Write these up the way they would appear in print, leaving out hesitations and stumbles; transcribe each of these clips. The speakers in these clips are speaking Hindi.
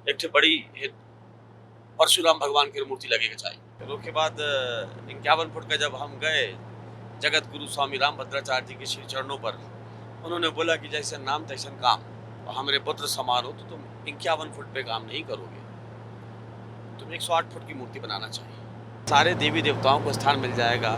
एक ठे बड़ी परशुराम भगवान की मूर्ति लगेगा चाहिए। उसके बाद 51 फुट का जब हम गए जगत गुरु स्वामी राम भद्राचार्य जी के श्री चरणों पर, उन्होंने बोला कि जैसे नाम तैसे काम, और हमारे पुत्र समान हो तो तुम 51 फुट पे काम नहीं करोगे, तुम 108 फुट की मूर्ति बनाना चाहिए। सारे देवी देवताओं को स्थान मिल जाएगा,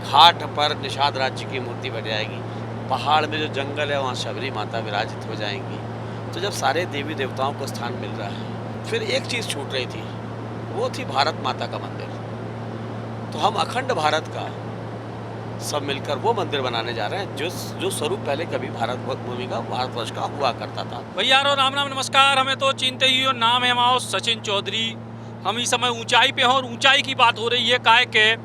घाट पर निषाद राज्य की मूर्ति बन जाएगी, पहाड़ में जो जंगल है वहाँ शबरी माता विराजित हो जाएंगी। तो जब सारे देवी देवताओं को स्थान मिल रहा है, फिर एक चीज़ छूट रही थी, वो थी भारत माता का मंदिर। तो हम अखंड भारत का सब मिलकर वो मंदिर बनाने जा रहे हैं जो स्वरूप पहले कभी भारत भूमि का, भारतवर्ष का हुआ करता था। भैया राम राम नमस्कार। हमें तो चिंते ही हो, नाम है हमारा सचिन चौधरी। हम इस समय ऊंचाई पे हैं और ऊंचाई की बात हो रही है काहे के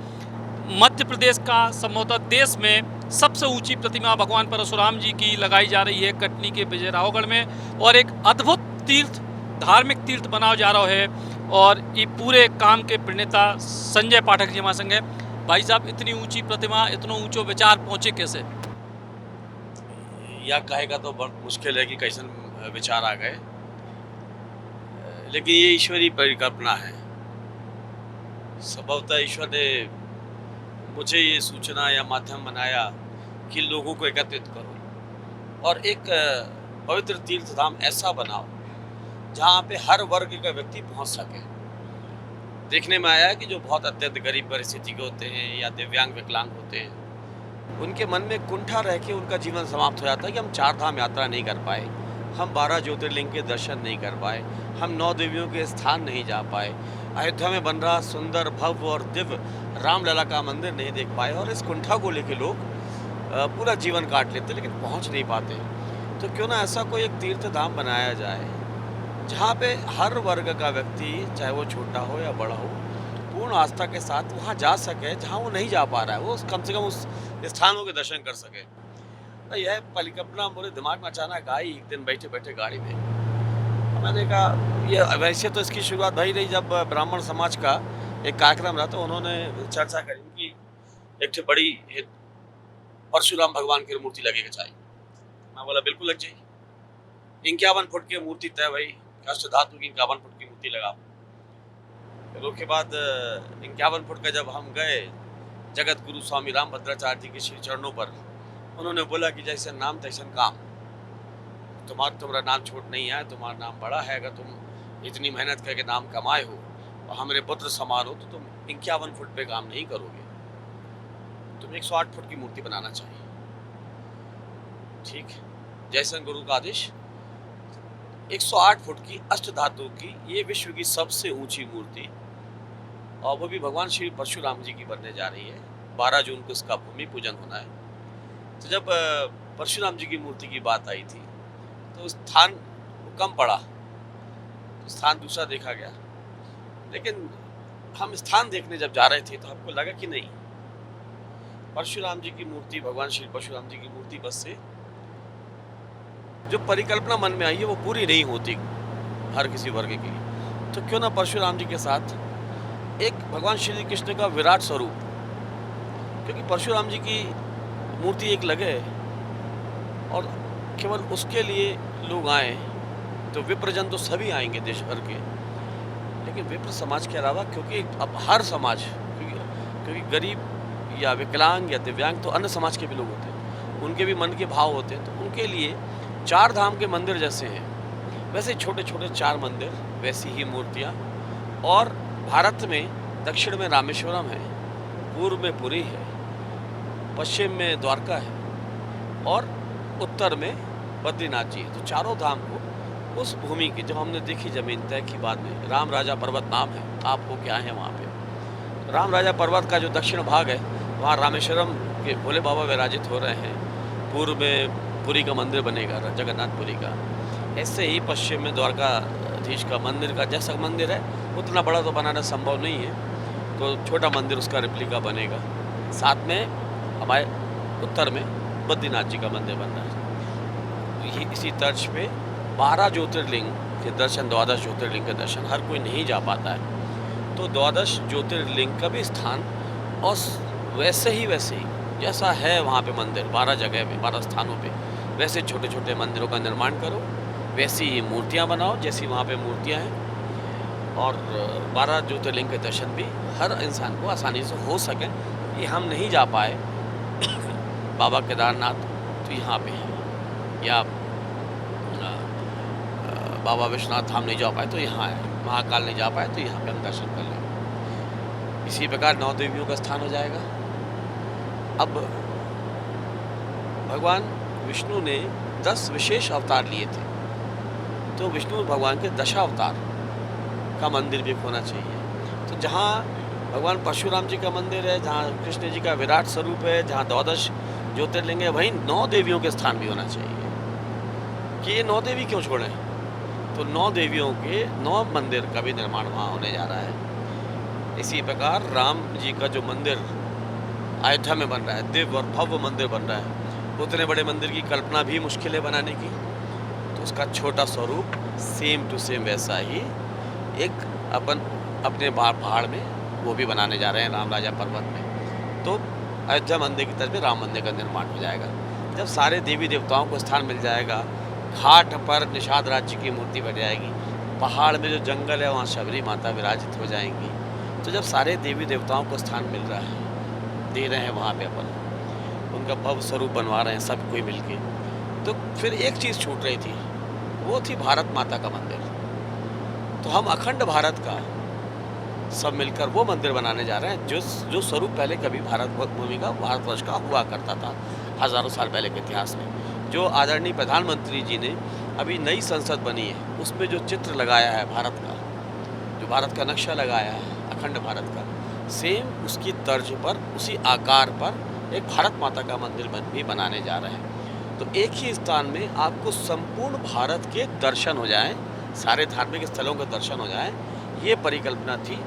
मध्य प्रदेश का संभवतः देश में सबसे ऊंची प्रतिमा भगवान परशुराम जी की लगाई जा रही है कटनी के विजयरावगढ़ में, और एक अद्भुत तीर्थ, धार्मिक तीर्थ बनाया जा रहा है। और ये पूरे काम के प्रणेता संजय पाठक जी हमारे संग है। भाई साहब, इतनी ऊंची प्रतिमा, इतना ऊंचो विचार पहुंचे कैसे? या कहेगा तो बहुत मुश्किल है कि कैसे विचार आ गए, लेकिन ये ईश्वरीय परिकल्पना है। संभवतः ईश्वर ने मुझे ये सूचना या माध्यम बनाया कि लोगों को एकत्रित करो और एक पवित्र तीर्थ धाम ऐसा बनाओ जहाँ पे हर वर्ग का व्यक्ति पहुँच सके। देखने में आया कि जो बहुत अत्यंत गरीब परिस्थिति के होते हैं या दिव्यांग विकलांग होते हैं, उनके मन में कुंठा रह के उनका जीवन समाप्त हो जाता है कि हम 4 धाम यात्रा नहीं कर पाए, हम 12 ज्योतिर्लिंग के दर्शन नहीं कर पाए, हम 9 देवियों के स्थान नहीं जा पाए, अयोध्या में बन रहा सुंदर भव्य और दिव्य रामलला का मंदिर नहीं देख पाए, और इस कुंठा को लेके लोग पूरा जीवन काट लेते लेकिन पहुंच नहीं पाते। तो क्यों ना ऐसा कोई एक तीर्थ धाम बनाया जाए जहाँ पे हर वर्ग का व्यक्ति, चाहे वो छोटा हो या बड़ा हो, पूर्ण आस्था के साथ वहाँ जा सके जहाँ वो नहीं जा पा रहा है, वो कम से कम उस स्थानों के दर्शन कर सके। तो यह परिकल्पना मेरे दिमाग में अचानक आई एक दिन बैठे बैठे गाड़ी में। मैंने कहा ये वैसे तो इसकी शुरुआत भई रही जब ब्राह्मण समाज का एक कार्यक्रम रहा, तो उन्होंने चर्चा करी कि एक ठे बड़ी परशुराम भगवान की मूर्ति लगेगा चाहिए। मैं बोला बिल्कुल लग जाएगी। 51 फुट की मूर्ति तय भाई, अष्ट धातु की 51 फुट की मूर्ति लगा। फिर उसके बाद 51 फुट का जब हम गए जगत गुरु स्वामी राम भद्राचार्य जी के श्री चरणों पर, उन्होंने बोला कि जैसे नाम तैसे काम, तुम्हारा नाम छोट नहीं है, तुम्हारा नाम बड़ा है। अगर तुम इतनी मेहनत करके नाम कमाए हो और हमारे पुत्र समान हो तो तुम 51 फुट पे काम नहीं करोगे, तुम 108 फुट की मूर्ति बनाना चाहिए। ठीक, जैसे गुरु का आदेश। 108 फुट की अष्ट धातु की ये विश्व की सबसे ऊंची मूर्ति, और वो भी भगवान श्री परशुराम जी की बनने जा रही है। 12 जून को इसका भूमि पूजन होना है। तो जब परशुराम जी की मूर्ति की बात आई थी तो स्थान कम पड़ा, तो स्थान दूसरा देखा गया। लेकिन हम स्थान देखने जब जा रहे थे तो हमको लगा कि नहीं, परशुराम जी की मूर्ति, भगवान श्री परशुराम जी की मूर्ति बस से जो परिकल्पना मन में आई है वो पूरी नहीं होती हर किसी वर्ग की। तो क्यों ना परशुराम जी के साथ एक भगवान श्री कृष्ण का विराट स्वरूप, क्योंकि परशुराम जी की मूर्ति एक लगे और केवल उसके लिए लोग आए, तो विप्रजन तो सभी आएंगे देश भर के, लेकिन विप्र समाज के अलावा, क्योंकि अब हर समाज, क्योंकि गरीब या विकलांग या दिव्यांग तो अन्य समाज के भी लोग होते हैं, उनके भी मन के भाव होते हैं। तो उनके लिए 4 धाम के मंदिर जैसे हैं वैसे छोटे छोटे 4 मंदिर, वैसी ही मूर्तियाँ। और भारत में दक्षिण में रामेश्वरम है, पूर्व में पुरी है, पश्चिम में द्वारका है और उत्तर में बद्रीनाथ जी है। तो चारों धाम को उस भूमि की, जब हमने देखी जमीन तय की बाद में, राम राजा पर्वत नाम है, आपको क्या है वहाँ पे राम राजा पर्वत का जो दक्षिण भाग है वहाँ रामेश्वरम के भोले बाबा विराजित हो रहे हैं, पूर्व में पुरी का मंदिर बनेगा, जगन्नाथपुरी का। ऐसे ही पश्चिम में द्वारकाधीश का मंदिर का जैसा मंदिर है, उतना बड़ा तो बनाना संभव नहीं है, तो छोटा मंदिर उसका रेप्लिका बनेगा। साथ में हमारे उत्तर में बद्रीनाथ जी का मंदिर बन रहा है। इसी तर्ज पे 12 ज्योतिर्लिंग के दर्शन, 12 ज्योतिर्लिंग के दर्शन हर कोई नहीं जा पाता है, तो 12 ज्योतिर्लिंग का भी स्थान, और वैसे ही जैसा है वहाँ पे मंदिर 12 जगह पे, 12 स्थानों पे, वैसे छोटे छोटे मंदिरों का निर्माण करो वैसी ही मूर्तियाँ बनाओ जैसी वहाँ पे मूर्तियाँ हैं, और 12 ज्योतिर्लिंग के दर्शन भी हर इंसान को आसानी से हो सके। ये हम नहीं जा पाए बाबा केदारनाथ, तो यहाँ पे है, या बाबा विश्वनाथ धाम नहीं जा पाए तो यहाँ है, महाकाल नहीं जा पाए तो यहाँ पे हम दर्शन कर लें। इसी प्रकार 9 देवियों का स्थान हो जाएगा। अब भगवान विष्णु ने 10 विशेष अवतार लिए थे, तो विष्णु भगवान के दशावतार का मंदिर भी होना चाहिए। तो जहाँ भगवान परशुराम जी का मंदिर है, जहाँ कृष्ण जी का विराट स्वरूप है, जहाँ 12 ज्योतिर्लिंग है, वहीं 9 देवियों के स्थान भी होना चाहिए। कि ये 9 देवी क्यों छोड़ें? तो 9 देवियों के 9 मंदिर का भी निर्माण वहाँ होने जा रहा है। इसी प्रकार राम जी का जो मंदिर अयोध्या में बन रहा है, दिव्य और भव्य मंदिर बन रहा है, उतने बड़े मंदिर की कल्पना भी मुश्किल है बनाने की। तो उसका छोटा स्वरूप सेम टू सेम वैसा ही एक अपने पहाड़ में वो भी बनाने जा रहे हैं, राम राजा पर्वत में। तो अयोध्या मंदिर की तरफ राम मंदिर का निर्माण हो जाएगा। जब सारे देवी देवताओं को स्थान मिल जाएगा, घाट पर निषाद राज्य की मूर्ति बन जाएगी, पहाड़ में जो जंगल है वहाँ शबरी माता विराजित हो जाएंगी। तो जब सारे देवी देवताओं को स्थान मिल रहा है, दे रहे हैं वहाँ पे अपन, उनका भव्य स्वरूप बनवा रहे हैं सब कोई मिलके, तो फिर एक चीज़ छूट रही थी, वो थी भारत माता का मंदिर। तो हम अखंड भारत का सब मिलकर वो मंदिर बनाने जा रहे हैं जो स्वरूप पहले कभी भारत भूमि का, भारतवर्ष का हुआ करता था हज़ारों साल पहले के इतिहास में। जो आदरणीय प्रधानमंत्री जी ने अभी नई संसद बनी है उसमें जो चित्र लगाया है भारत का, जो भारत का नक्शा लगाया है अखंड भारत का, सेम उसकी तर्ज पर, उसी आकार पर एक भारत माता का मंदिर भी बनाने जा रहे हैं। तो एक ही स्थान में आपको संपूर्ण भारत के दर्शन हो जाएं, सारे धार्मिक स्थलों के दर्शन हो जाएं, ये परिकल्पना थी।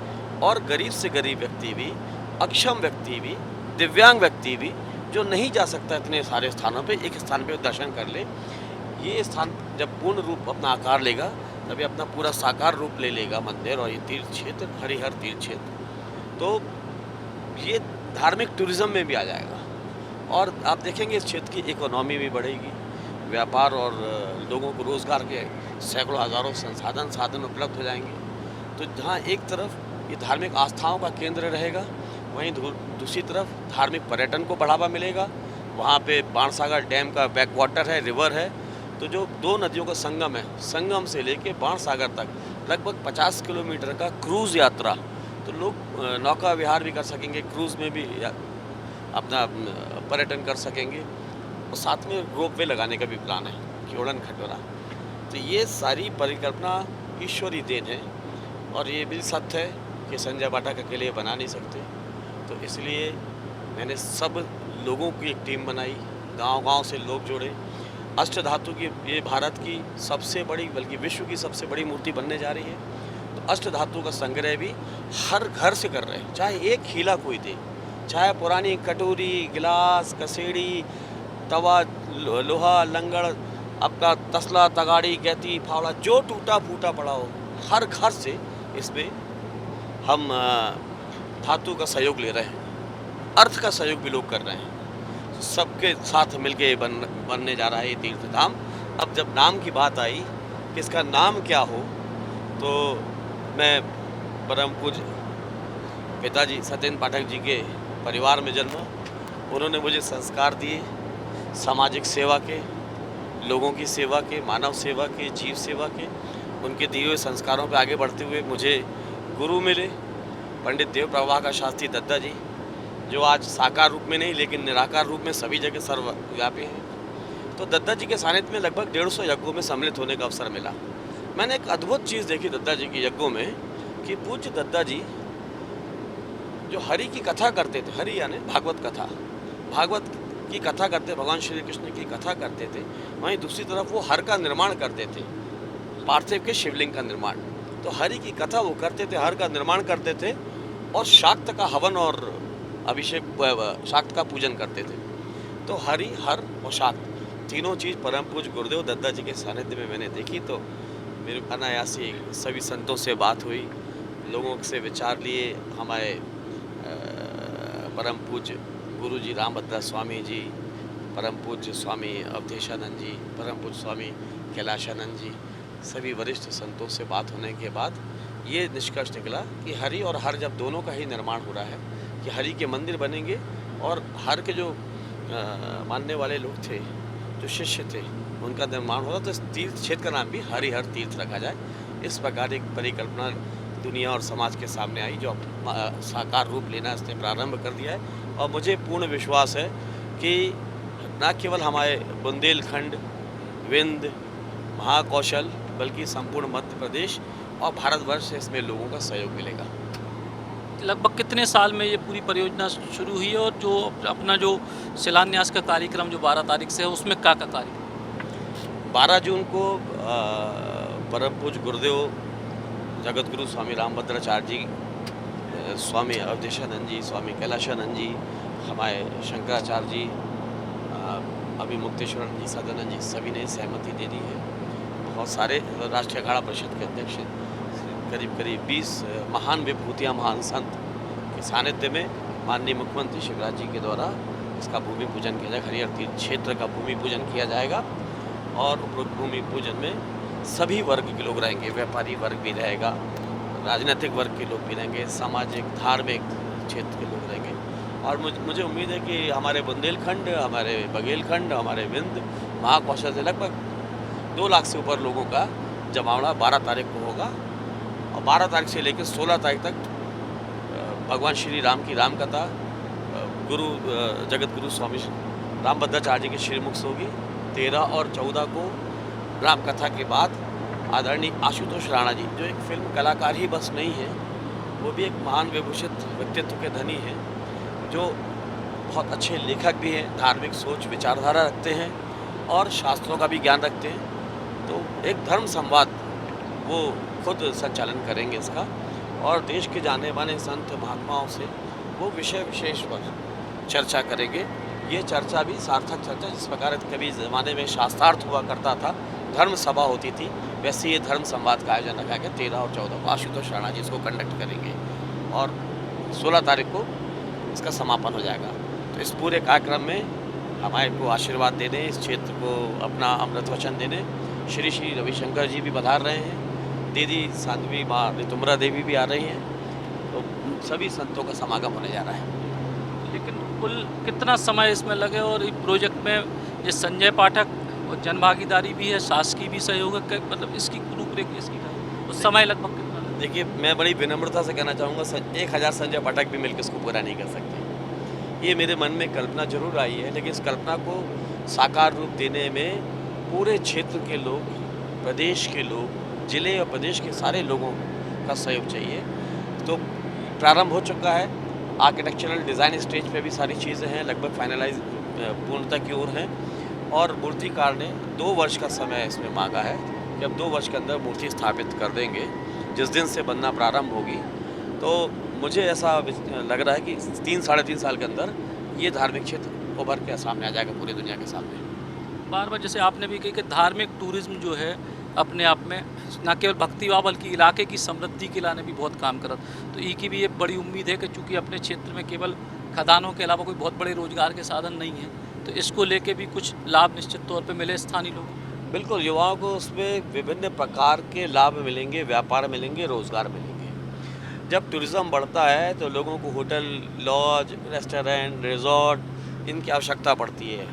और गरीब से गरीब व्यक्ति भी, अक्षम व्यक्ति भी, दिव्यांग व्यक्ति भी, जो नहीं जा सकता इतने सारे स्थानों पे, एक स्थान पे दर्शन कर ले। ये स्थान जब पूर्ण रूप अपना आकार लेगा तभी अपना पूरा साकार रूप ले लेगा मंदिर और ये तीर्थ क्षेत्र, हरिहर तीर्थ क्षेत्र, तो ये धार्मिक टूरिज्म में भी आ जाएगा। और आप देखेंगे इस क्षेत्र की इकोनॉमी भी बढ़ेगी, व्यापार और लोगों को रोज़गार के सैकड़ों हज़ारों साधन उपलब्ध हो जाएंगे। तो जहाँ एक तरफ ये धार्मिक आस्थाओं का केंद्र रहेगा, वहीं दूसरी तरफ धार्मिक पर्यटन को बढ़ावा मिलेगा। वहाँ पे बाणसागर डैम का बैक वाटर है, रिवर है, तो जो 2 नदियों का संगम है, संगम से लेके बाणसागर तक लगभग 50 किलोमीटर का क्रूज़ यात्रा, तो लोग नौका विहार भी कर सकेंगे, क्रूज़ में भी अपना पर्यटन कर सकेंगे। और साथ में रोपवे लगाने का भी प्लान है कि उड़न खटोला। तो ये सारी परिकल्पना ईश्वरी देन है, और ये भी सत्य है कि संजय पाठक अकेले बना नहीं सकते। तो इसलिए मैंने सब लोगों की एक टीम बनाई, गांव-गांव से लोग जोड़े। अष्ट धातु की ये भारत की सबसे बड़ी, बल्कि विश्व की सबसे बड़ी मूर्ति बनने जा रही है। तो अष्ट धातु का संग्रह भी हर घर से कर रहे हैं, चाहे एक हीला कोई दे, चाहे पुरानी कटोरी, गिलास, कसेड़ी, तवा, लोहा, लंगड़, आपका तसला, तगाड़ी, गैती, फावड़ा, जो टूटा फूटा पड़ा हो, हर घर से इसमें हम धातु का सहयोग ले रहे हैं, अर्थ का सहयोग भी लोग कर रहे हैं। सबके साथ मिलके बनने जा रहा है ये तीर्थ धाम। अब जब नाम की बात आई कि इसका नाम क्या हो, तो मैं परम पूज्य पिताजी सत्येंद्र पाठक जी के परिवार में जन्मा। उन्होंने मुझे संस्कार दिए सामाजिक सेवा के, लोगों की सेवा के, मानव सेवा के, जीव सेवा के। उनके दिए हुए संस्कारों पर आगे बढ़ते हुए मुझे गुरु मिले पंडित देव प्रभाकर शास्त्री दद्दा जी, जो आज साकार रूप में नहीं लेकिन निराकार रूप में सभी जगह सर्वव्यापी हैं। तो दद्दा जी के सानिध्य में लगभग 150 यज्ञों में सम्मिलित होने का अवसर मिला। मैंने एक अद्भुत चीज़ देखी दद्दा जी के यज्ञों में कि पूज्य दद्दा जी जो हरि की कथा करते थे, हरि यानी भागवत कथा, भागवत की कथा करते, भगवान श्री कृष्ण की कथा करते थे, वहीं दूसरी तरफ वो हर का निर्माण करते थे, पार्थिव के शिवलिंग का निर्माण। तो हरि की कथा वो करते थे, हर का निर्माण करते थे, और शाक्त का हवन और अभिषेक, शाक्त का पूजन करते थे। तो हरि, हर और शाक्त तीनों चीज़ परम पूज्य गुरुदेव दद्दा जी के सानिध्य में मैंने देखी। तो मेरे अनायास ही सभी संतों से बात हुई, लोगों से विचार लिए। हमारे परम पूज्य गुरु जी रामभद्र स्वामी जी, परम पूज्य स्वामी अवधेशानंद जी, परम पूज्य स्वामी कैलाशानंद जी, सभी वरिष्ठ संतों से बात होने के बाद ये निष्कर्ष निकला कि हरि और हर जब दोनों का ही निर्माण हो रहा है कि हरि के मंदिर बनेंगे और हर के जो मानने वाले लोग थे, जो शिष्य थे, उनका निर्माण हो रहा, तो इस तीर्थ क्षेत्र का नाम भी हरिहर तीर्थ रखा जाए। इस प्रकार एक परिकल्पना दुनिया और समाज के सामने आई, जो साकार रूप लेना इसने प्रारंभ कर दिया है। और मुझे पूर्ण विश्वास है कि न केवल हमारे बुंदेलखंड, विंध्य, महाकौशल, बल्कि संपूर्ण मध्य प्रदेश और भारतवर्ष से इसमें लोगों का सहयोग मिलेगा। लगभग कितने साल में ये पूरी परियोजना शुरू हुई है, और जो अपना जो शिलान्यास का कार्यक्रम जो 12 तारीख से है, उसमें क्या कार्यक्रम? 12 जून को परम पूज्य गुरुदेव जगत गुरु स्वामी रामभद्राचार्य जी, स्वामी अवधेशानंद जी, स्वामी कैलाशानंद जी, हमारे शंकराचार्य जी, अभी मुक्तेश्वर जी, सदानंद जी, सभी ने सहमति दे दी है। बहुत सारे राष्ट्रीय अखाड़ा परिषद के अध्यक्ष, करीब 20 महान विभूतियाँ, महान संत के सानिध्य में माननीय मुख्यमंत्री शिवराज जी के द्वारा इसका भूमि पूजन किया जाएगा। हरिहर तीर्थ क्षेत्र का भूमि पूजन किया जाएगा और भूमि पूजन में सभी वर्ग के लोग रहेंगे, व्यापारी वर्ग भी रहेगा, राजनीतिक वर्ग के लोग भी रहेंगे, सामाजिक धार्मिक क्षेत्र के लोग रहेंगे। और मुझे उम्मीद है कि हमारे बुंदेलखंड, हमारे बघेलखंड, हमारे विंध्य, महाकौशल से लगभग 2 लाख से ऊपर लोगों का जमावड़ा 12 तारीख को होगा। और 12 तारीख से लेकर 16 तारीख तक भगवान श्री राम की रामकथा गुरु जगत गुरु स्वामी रामभद्राचार्य जी के श्रीमुख से होगी। 13 और 14 को रामकथा के बाद आदरणीय आशुतोष राणा जी, जो एक फिल्म कलाकार ही बस नहीं है, वो भी एक महान विभूषित व्यक्तित्व के धनी हैं, जो बहुत अच्छे लेखक भी हैं, धार्मिक सोच विचारधारा रखते हैं और शास्त्रों का भी ज्ञान रखते हैं। तो एक धर्म संवाद वो खुद संचालन करेंगे इसका, और देश के जाने माने संत महात्माओं से वो विषय विशेष पर चर्चा करेंगे। ये चर्चा भी सार्थक चर्चा, जिस प्रकार कभी ज़माने में शास्त्रार्थ हुआ करता था, धर्म सभा होती थी, वैसे ये धर्म संवाद का आयोजन रखा गया। 13 और 14 को आशुतोष राणा जी इसको कंडक्ट करेंगे और 16 तारीख को इसका समापन हो जाएगा। तो इस पूरे कार्यक्रम में हमारे को आशीर्वाद देने, इस क्षेत्र को अपना अमृत वचन देने श्री श्री रविशंकर जी भी पधार रहे हैं, दीदी साध्वी माँ ऋतुम्बरा देवी भी आ रही हैं। तो सभी संतों का समागम होने जा रहा है। लेकिन कुल कितना समय इसमें लगे, और इस प्रोजेक्ट में ये संजय पाठक और जन भागीदारी भी है, शासकीय भी सहयोग है, मतलब इसकी रूपरेखा इसकी तो समय लगभग कितना लगे? देखिए, मैं बड़ी विनम्रता से कहना चाहूँगा, 1000 संजय पाठक भी मिलकर इसको पूरा नहीं कर सकते। ये मेरे मन में कल्पना जरूर आई है, लेकिन इस कल्पना को साकार रूप देने में पूरे क्षेत्र के लोग, प्रदेश के लोग, जिले और प्रदेश के सारे लोगों का सहयोग चाहिए। तो प्रारंभ हो चुका है, आर्किटेक्चरल डिज़ाइन स्टेज पे भी सारी चीज़ें हैं, लगभग फाइनलाइज पूर्णता की ओर हैं। और मूर्तिकार ने 2 वर्ष का समय इसमें मांगा है कि अब 2 वर्ष के अंदर मूर्ति स्थापित कर देंगे। जिस दिन से बनना प्रारंभ होगी, तो मुझे ऐसा लग रहा है कि 3-3.5 साल के अंदर ये धार्मिक क्षेत्र उभर के सामने आ जाएगा पूरी दुनिया के सामने। बार बार जैसे आपने भी कही कि धार्मिक टूरिज्म जो है अपने आप में न केवल भक्ति भाव बल्कि इलाके की समृद्धि के लाने भी बहुत काम करत। तो ई की भी ये बड़ी उम्मीद है कि चूँकि अपने क्षेत्र में केवल खदानों के अलावा कोई बहुत बड़े रोजगार के साधन नहीं है, तो इसको लेके भी कुछ लाभ निश्चित तौर पे मिले स्थानीय लोगों। बिल्कुल, युवाओं को उसमें विभिन्न प्रकार के लाभ मिलेंगे, व्यापार मिलेंगे, रोजगार मिलेंगे। जब टूरिज़्म बढ़ता है तो लोगों को होटल, लॉज, रेस्टोरेंट, रिजॉर्ट, इनकी आवश्यकता पड़ती है।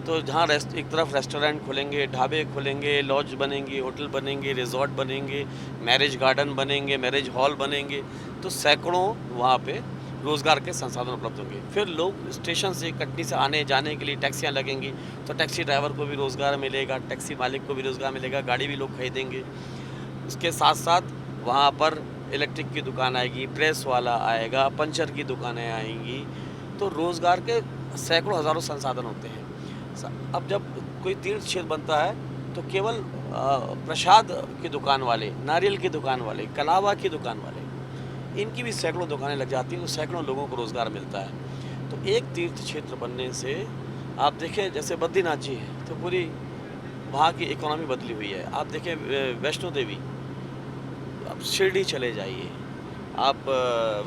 तो जहाँ एक तरफ रेस्टोरेंट खुलेंगे, ढाबे खुलेंगे, लॉज बनेंगे, होटल बनेंगे, रिजॉर्ट बनेंगे, मैरिज गार्डन बनेंगे, मैरिज हॉल बनेंगे, तो सैकड़ों वहाँ पे रोज़गार के संसाधन उपलब्ध होंगे। फिर लोग स्टेशन से, कटनी से आने जाने के लिए टैक्सियाँ लगेंगी, तो टैक्सी ड्राइवर को भी रोज़गार मिलेगा, टैक्सी मालिक को भी रोज़गार मिलेगा, गाड़ी भी लोग खरीदेंगे। इसके साथ साथ वहाँ पर इलेक्ट्रिक की दुकान आएगी, प्रेस वाला आएगा, पंचर की दुकानें आएंगी, तो रोज़गार के सैकड़ों हज़ारों संसाधन होते हैं। अब जब कोई तीर्थ क्षेत्र बनता है तो केवल प्रसाद की दुकान वाले, नारियल की दुकान वाले, कलावा की दुकान वाले, इनकी भी सैकड़ों दुकानें लग जाती हैं, तो सैकड़ों लोगों को रोज़गार मिलता है। तो एक तीर्थ क्षेत्र बनने से आप देखें, जैसे बद्रीनाथ जी है तो पूरी वहाँ की इकोनॉमी बदली हुई है। आप देखें वैष्णो देवी, आप शिरडी चले जाइए, आप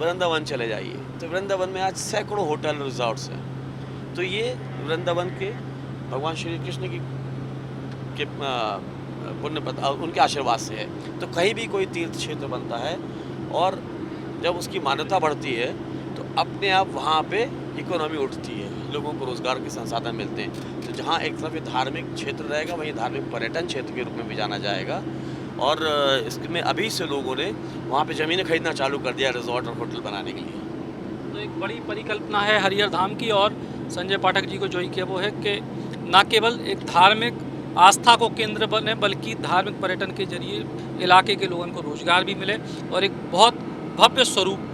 वृंदावन चले जाइए, तो वृंदावन में आज सैकड़ों होटल रिजॉर्ट्स हैं। तो ये वृंदावन के भगवान श्री कृष्ण की उनके आशीर्वाद से है। तो कहीं भी कोई तीर्थ क्षेत्र बनता है और जब उसकी मान्यता बढ़ती है तो अपने आप वहाँ पे इकोनॉमी उठती है, लोगों को रोज़गार के संसाधन मिलते हैं। तो जहाँ एक तरफ ये धार्मिक क्षेत्र रहेगा, वहीं धार्मिक पर्यटन क्षेत्र के रूप में भी जाना जाएगा। और इसमें अभी से लोगों ने वहाँ पे ज़मीनें खरीदना चालू कर दिया रिजॉर्ट और होटल बनाने के लिए। तो एक बड़ी परिकल्पना है हरिहर धाम की, और संजय पाठक जी को जो ही किया वो है कि न केवल एक धार्मिक आस्था को केंद्र बने, बल्कि धार्मिक पर्यटन के जरिए इलाके के लोगों को रोजगार भी मिले और एक बहुत भव्य स्वरूप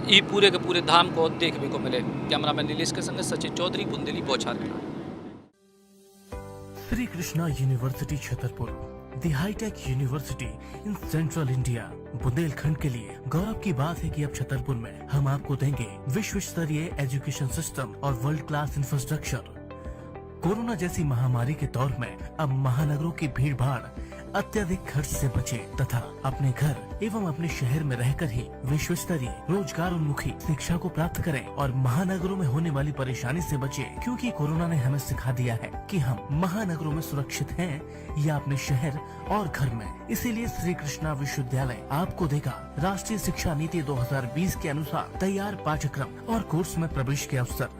ये पूरे के पूरे धाम को देखने को मिले। कैमरामैन नीलेश के संग Sachin Chaudhary, Bundeli, Bauchhar. Shri Krishna university Chhatarpur, the hi tech university in central India. Bundelkhand के लिए गौरव की बात है कि अब छतरपुर में हम आपको देंगे विश्व स्तरीय एजुकेशन सिस्टम और वर्ल्ड क्लास इंफ्रास्ट्रक्चर। कोरोना जैसी महामारी के दौर में अब महानगरों की भीड़ भाड़, अत्यधिक खर्च से बचे तथा अपने घर एवं अपने शहर में रहकर ही विश्व स्तरीय रोजगार उन्मुखी शिक्षा को प्राप्त करें और महानगरों में होने वाली परेशानी से बचे, क्योंकि कोरोना ने हमें सिखा दिया है कि हम महानगरों में सुरक्षित हैं या अपने शहर और घर में। इसीलिए श्री कृष्णा विश्वविद्यालय आपको देगा राष्ट्रीय शिक्षा नीति 2020 के अनुसार तैयार पाठ्यक्रम और कोर्स में प्रवेश के अवसर।